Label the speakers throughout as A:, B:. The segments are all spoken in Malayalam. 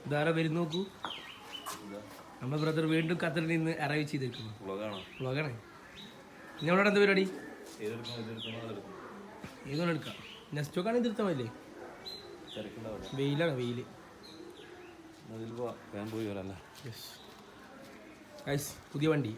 A: ഇതാരാ വരുന്നു നോക്കൂ. നമ്മുടെ ബ്രദർ വീണ്ടും ഖത്തറിൽ നിന്ന് അറൈവ് ചെയ്തിരിക്കുന്നു. വ്ളോഗാണ്. ഞങ്ങളോട് എന്താ പരിപാടി? ഏതോടെ എടുക്കാം. നെസ്റ്റോക്കാണെങ്കിൽ തീർത്താൽ മതില്ലേ? വെയിലാണ്, വെയിൽ. പുതിയ വണ്ടി.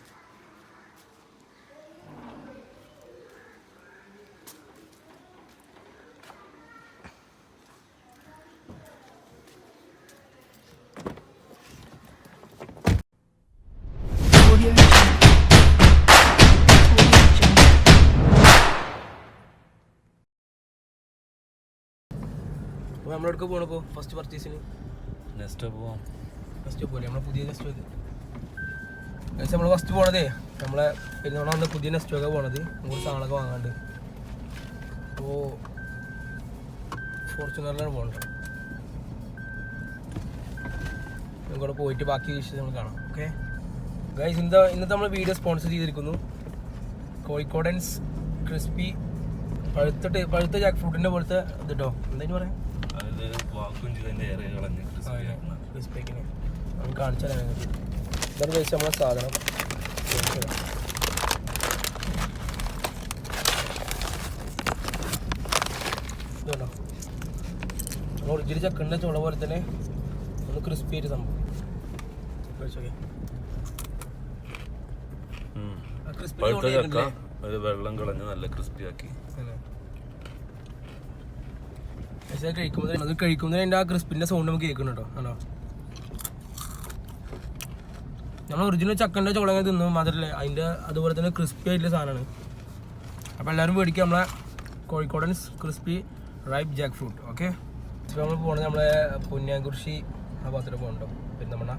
A: അപ്പോൾ നമ്മളെടുക്ക പോകണപ്പോൾ ഫസ്റ്റ് പർച്ചേസിന്
B: നെക്സ്റ്റ് പോവാം.
A: നെക്സ്റ്റ് പോലെ നമ്മളെ പുതിയ നെസ്റ്റോക്ക് നമ്മൾ ഫസ്റ്റ് പോണതേ നമ്മളെ പെരുന്നാൾ വന്ന പുതിയ നെസ്റ്റോക്കെ പോണത്. നമുക്ക് സാധനമൊക്കെ വാങ്ങാണ്ട്. അപ്പോൾ ഫോർച്യൂണറിലാണ് പോകേണ്ടത്. നമുക്കവിടെ പോയിട്ട് ബാക്കി വിഷയം നമ്മൾ കാണാം. ഓക്കെ ഗൈസ്, ഇന്നത്തെ നമ്മൾ വീഡിയോ സ്പോൺസർ ചെയ്തിരിക്കുന്നു കോഴിക്കോടൻസ് ക്രിസ്പി പഴുത്ത ജാക്ക് ഫ്രൂട്ടിൻ്റെ പോലത്തെ ഇത് കേട്ടോ. എന്തായാലും പറയാം, ക്രിസ്പിക്കിന് നമുക്ക് കാണിച്ചു തരാൻ വേണ്ടി. ഇതാണ് കഴിച്ച നമ്മളെ സാധനം. ഇതുണ്ടോ, നമ്മൾ ഒറിജിനൽ ചക്കൻ്റെ ചുള പോലെ തന്നെ ഒന്ന് ക്രിസ്പി ആയിട്ട് സംഭവം. കഴിച്ചോക്കെ
B: വെള്ളം കളഞ്ഞ് നല്ല ക്രിസ്പി ആക്കി
A: കഴിക്കുമ്പോൾ അതിൻ്റെ ആ ക്രിസ്പിൻ്റെ സൗണ്ട് നമുക്ക് കേൾക്കുന്നുണ്ടോ? ആണോ, നമ്മൾ ഒറിജിനൽ ചക്കൻ്റെ ചോളങ്ങനെ തിന്നു മാത്രമല്ല അതിൻ്റെ അതുപോലെ തന്നെ ക്രിസ്പി ആയിട്ടുള്ള സാധനമാണ്. അപ്പോൾ എല്ലാവരും മേടിക്കുക നമ്മളെ Kozhikodans crispy ripe Jack fruit. Okay, ഇപ്പോൾ നമ്മൾ പോകുന്നത് നമ്മളെ പുണ്യാകുറിശി ആ ഭാഗത്തോട്ട് പോകണ്ടോ. പെരുന്തമണ്ണ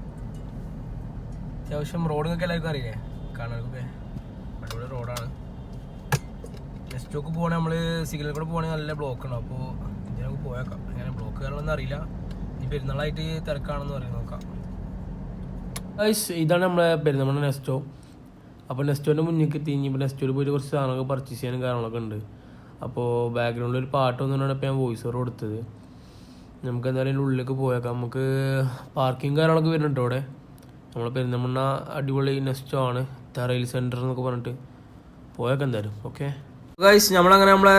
A: അത്യാവശ്യം റോഡൊക്കെ എല്ലാവർക്കും അറിയില്ലേ, കാണാനൊക്കെ അടിപൊളി റോഡാണ്. നെസ്റ്റോക്ക് പോകണേ നമ്മൾ സിഗ്നൽ കൂടെ പോകണമെങ്കിൽ നല്ല ബ്ലോക്ക് ഉണ്ടാവും. അപ്പോൾ ഇതിന് നമുക്ക് പോയേക്കാം. അങ്ങനെ ബ്ലോക്ക് കാര്യങ്ങളൊന്നും അറിയില്ല. ഈ പെരുന്നാളായിട്ട് തിരക്കാണെന്ന് പറയും. നോക്കാം. ഇതാണ് നമ്മളെ പെരുന്തമണ്ണ നെസ്റ്റോ. അപ്പോൾ നെസ്റ്റോൻ്റെ മുന്നിലേക്ക് തിരിഞ്ഞപ്പോൾ നെസ്റ്റോയിൽ പോയിട്ട് കുറച്ച് സാധനങ്ങളൊക്കെ പർച്ചേസ് ചെയ്യാനും കാര്യങ്ങളൊക്കെ ഉണ്ട്. അപ്പോൾ ബാക്ക്ഗ്രൗണ്ടിൽ ഒരു പാട്ട് വന്നിട്ടാണ് ഇപ്പോൾ ഞാൻ വോയിസ് ഓവർ കൊടുത്തത്. നമുക്ക് എന്തായാലും ഉള്ളിലേക്ക് പോയേക്കാം. നമുക്ക് പാർക്കിങ് കാര്യങ്ങളൊക്കെ വരുന്നുണ്ട് ഇവിടെ. നമ്മൾ പെരുന്തമണ്ണ അടിപൊളി നെസ്റ്റോ ആണ്, തറയിൽ സെൻറ്റർ എന്നൊക്കെ പറഞ്ഞിട്ട് പോയേക്കാം എന്തായാലും. ഓക്കെ ഗൈസ്, നമ്മളങ്ങനെ നമ്മളെ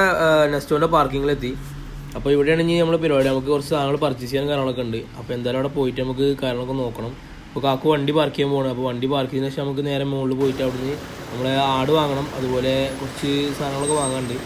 A: നെസ്റ്റോൻ്റെ പാർക്കിങ്ങിലെത്തി. അപ്പോൾ ഇവിടെയാണ് ഇനി നമ്മൾ പരിപാടി. നമുക്ക് കുറച്ച് സാധനങ്ങൾ പർച്ചേസ് ചെയ്യാൻ കാര്യങ്ങളൊക്കെ ഉണ്ട്. അപ്പോൾ എന്തായാലും അവിടെ പോയിട്ട് നമുക്ക് കാര്യങ്ങളൊക്കെ നോക്കണം. അപ്പോൾ കാക്കു വണ്ടി പാർക്ക് ചെയ്യാൻ പോകണം. അപ്പോൾ വണ്ടി പാർക്ക് ചെയ്തതിന് ശേഷം നമുക്ക് നേരെ മുകളിൽ പോയിട്ട് അവിടുന്ന് നമ്മളെ ആട് വാങ്ങണം. അതുപോലെ കുറച്ച് സാധനങ്ങളൊക്കെ വാങ്ങാനുണ്ട്.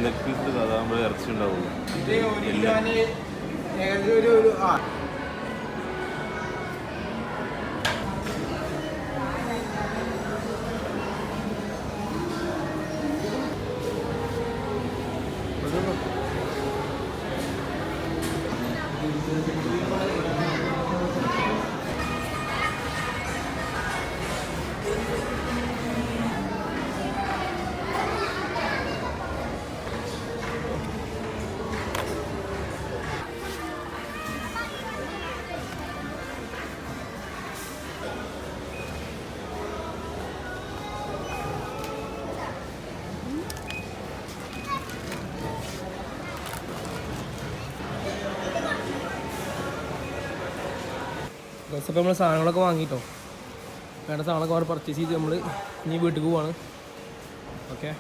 B: ലെഗ് പീസിൽ അതാകുമ്പോൾ ഇറച്ചി ഉണ്ടാവുള്ളൂ. അപ്പോൾ നമ്മൾ സാധനങ്ങളൊക്കെ വാങ്ങിയിട്ടോ. വേണ്ട സാധനങ്ങളൊക്കെ അവിടെ പർച്ചേസ് ചെയ്ത് നമ്മൾ ഇനി വീട്ടിൽ പോവാണ്. ഓക്കെ,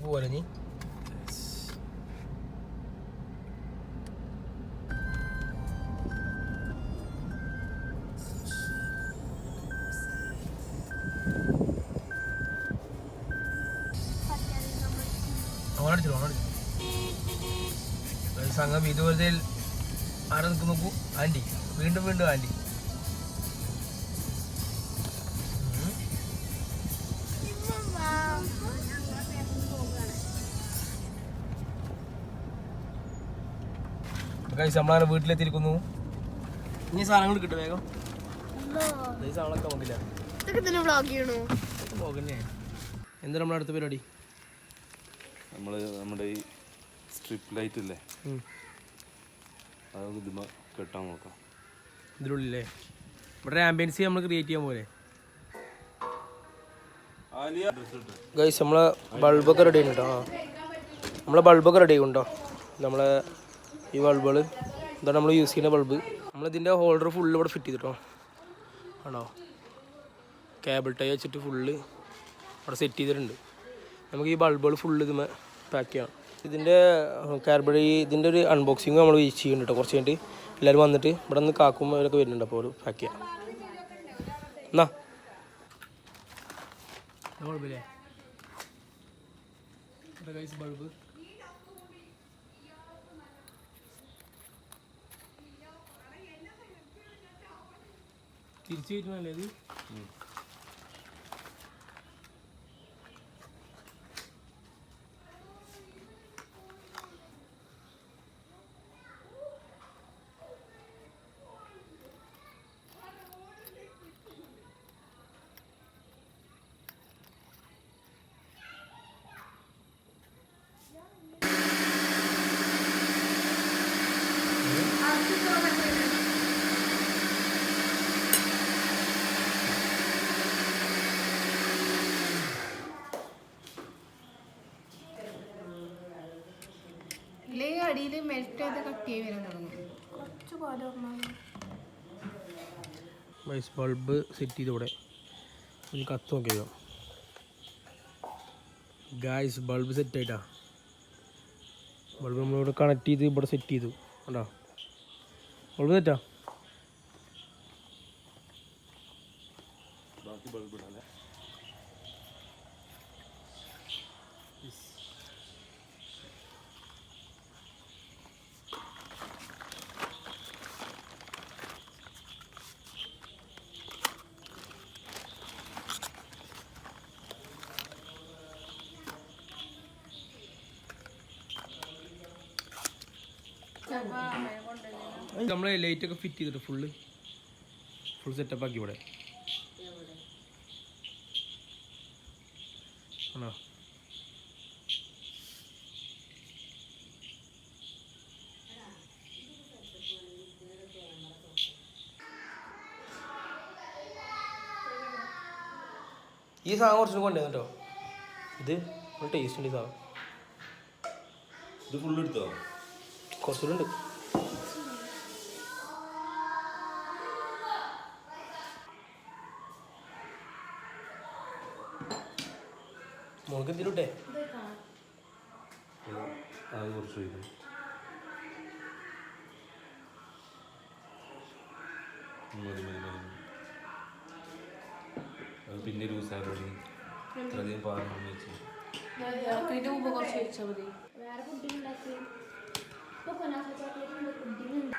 B: പോരെ നീ. സംഘം ഇതുപോലത്തെ ആരെ നിൽക്കും നോക്കൂ. ആൻറ്റി വീണ്ടും വീണ്ടും ആൻറ്റി. നമ്മളങ്ങനെ വീട്ടിലെത്തിയിരിക്കുന്നു. ഇനി സാധനങ്ങൾ കിട്ടും വേഗം. ഈ സാധനങ്ങളൊക്കെ നോക്കില്ല. എന്താ നമ്മുടെ അടുത്ത പരിപാടി?
C: നമ്മുടെ ഈ സ്ട്രിപ്പ് ലൈറ്റ് ഇല്ലേ, അതൊന്ന് ഇതിമ കെട്ടാൻ നോക്കാം.
B: ഇതിനുള്ളിലേ ഇവിടെ ആംബിയൻസ് നമ്മൾ ക്രിയേറ്റ് ചെയ്യാൻ പോലെ. ഗൈസ് നമ്മളെ ബൾബൊക്കെ റെഡി ആയിട്ടോ. നമ്മളെ ബൾബൊക്കെ റെഡി ആയിട്ടോ. നമ്മളെ ഈ ബൾബുകൾ ഇതാണ് നമ്മൾ യൂസ് ചെയ്യുന്ന ബൾബ്. നമ്മളിതിൻ്റെ ഹോൾഡർ ഫുള്ള് ഇവിടെ ഫിറ്റ് ചെയ്തിട്ടോ. ആണോ, കേബിൾ ടൈ വെച്ചിട്ട് ഫുള്ള് അവിടെ സെറ്റ് ചെയ്തിട്ടുണ്ട്. നമുക്ക് ഈ ബൾബുകൾ ഫുള്ള് ഇതുമേ പാക്ക് ചെയ്യണം. ഇതിൻ്റെ ഇതിൻ്റെ ഒരു അൺബോക്സിങ് നമ്മൾ ചെയ്യുന്നുണ്ട് കേട്ടോ. കുറച്ച് കഴിഞ്ഞിട്ട് എല്ലാവരും വന്നിട്ട് ഇവിടെ നിന്ന് കാക്കുമ്പോൾ അവരൊക്കെ വരുന്നുണ്ട്. അപ്പോൾ പാക്ക് ചെയ്യാം. എന്നാ ബൾബില്ലേ ബൾബ് തിരിച്ചു കയറ്റണല്ലേ ഇത്?
D: അടിയിൽ മെൽറ്റ് ചെയ്ത് കട്ട് ചെയ്ത് വരാൻ തുടങ്ങും. കുറച്ച് പാട്
B: ബൾബ് സെറ്റ് ചെയ്തൂടെ ഒന്ന് കത്ത് നോക്കിയോ ഗായ്സ്? ബൾബ് സെറ്റ് ആയിട്ടാ. ബൾബ് നമ്മളിവിടെ കണക്ട് ചെയ്ത് ഇവിടെ സെറ്റ് ചെയ്തു. കണ്ടോ ബൾബ് സെറ്റാ.
C: ബാക്കി ബൾബ് ഇടാല്ലേ?
B: നമ്മളെ ലൈറ്റൊക്കെ ഫിറ്റ് ചെയ്തിട്ട് ഫുൾ സെറ്റപ്പ് ആക്കി ഇവിടെ. ആണോ ഈ സാധനം കുറച്ചും കൊണ്ടുവന്നു കേട്ടോ. ഇത് ടേസ്റ്റ് ഉണ്ട്. ഈ സാധനം
C: ഇത് ഫുള്ള് എടുത്തോ?
B: കുറച്ചുകൂടെ ഉണ്ട്. നമുക്ക് എന്തിലൂട്ടെ
C: അത് കുറച്ച് പിന്നെ ഒരു സാലറി ഇത്രയധികം പാറണം വെച്ച്
D: കുറച്ച് വെച്ചാൽ മതി. വേറെ പുഡിംഗ് ഉണ്ടാക്കി. ഇപ്പോൾ കൊനാഫ ചോക്ലേറ്റ് പുഡിംഗ് ഉണ്ട്.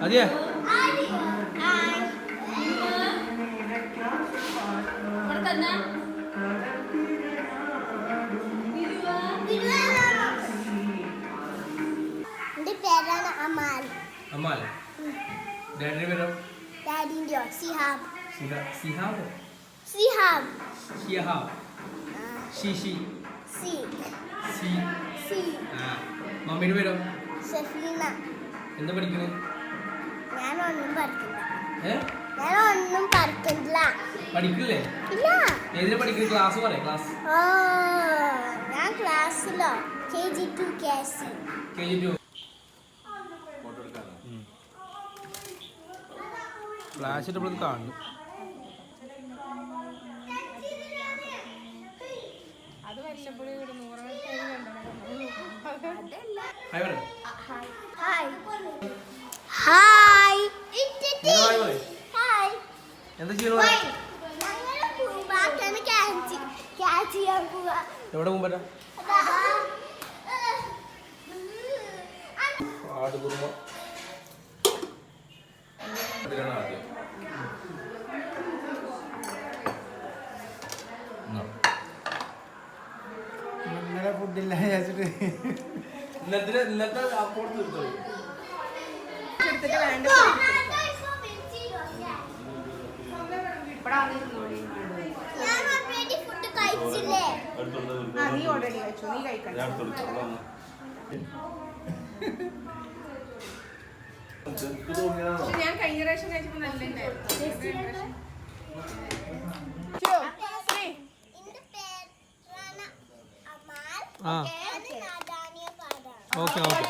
B: അതെയാ
D: പേരാണ് അമാൽ.
B: അമാൽ. ഡാഡിയുടെ പേരോ?
D: ഡാഡിന്റെയോ? Sihab.
B: Sihab.
D: Sihab.
B: Shihab. C
D: C
B: C.
D: C.
B: മമ്മിയുടെ പേരോ?
D: സഫീന.
B: എന്താ പഠിക്കുന്നത്?
D: ഞാനൊന്നും പഠിക്കില്ല.
B: പഠിക്കില്ലേ?
D: ഇല്ല.
B: ഏതിനാ പഠിക്കുന്നത്? ക്ലാസ് പറയാം. ക്ലാസ്
D: ഞാൻ ക്ലാസ്സിലോ KG2 KC.
B: KG2. ഫ്ലാഷ് ഇട്ടപ്പോൾ കാണുന്നു.
D: അത് വല്ലപ്പോഴും ഒരു 100
B: എന്താ ചെയ്യണോ? എവിടെ മുമ്പ് ആടുകുറുമ
C: ആദ്യം
E: ഇന്നലെ ഫുഡില്ല വിചാരിച്ചിട്ട്
B: ഇന്നത്തെ അപ്പോൾ തീർത്തോ.
D: നീ ഓൾറെഡി കഴിച്ചു, നീ കഴിക്കണ്ട. ഞാൻ കഴിഞ്ഞ പ്രാവശ്യം കഴിച്ചപ്പോ നല്ല ഉണ്ടായിരുന്നു.
B: ആ ഓക്കെ ഓക്കെ.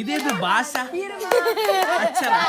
B: ഇതേത് ഭാഷ? അച്ഛനാ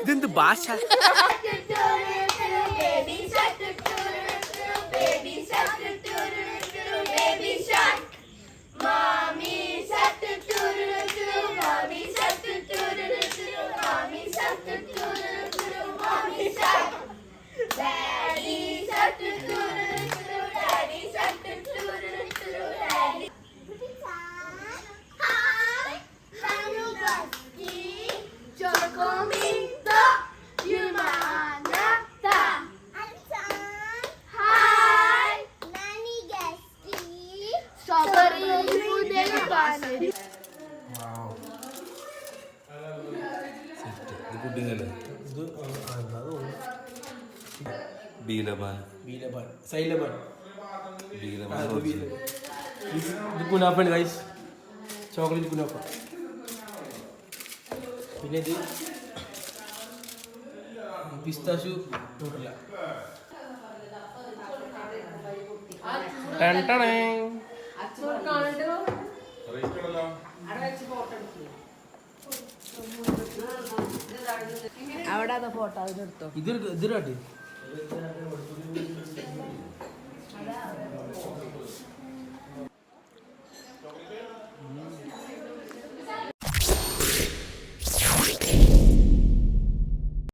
B: ഇതെന്ത് ഭാഷ? കുനാഫാണ് ഗൈസ്, ചോക്ലേറ്റ് കുനാഫ. പിന്നെ ഇത് പിസ്താഷ്യൂ ന്യൂട്രല്ല.
D: അവിടെ ഫോട്ടോ എടുത്തോ.
B: ഇതിലാട്ടി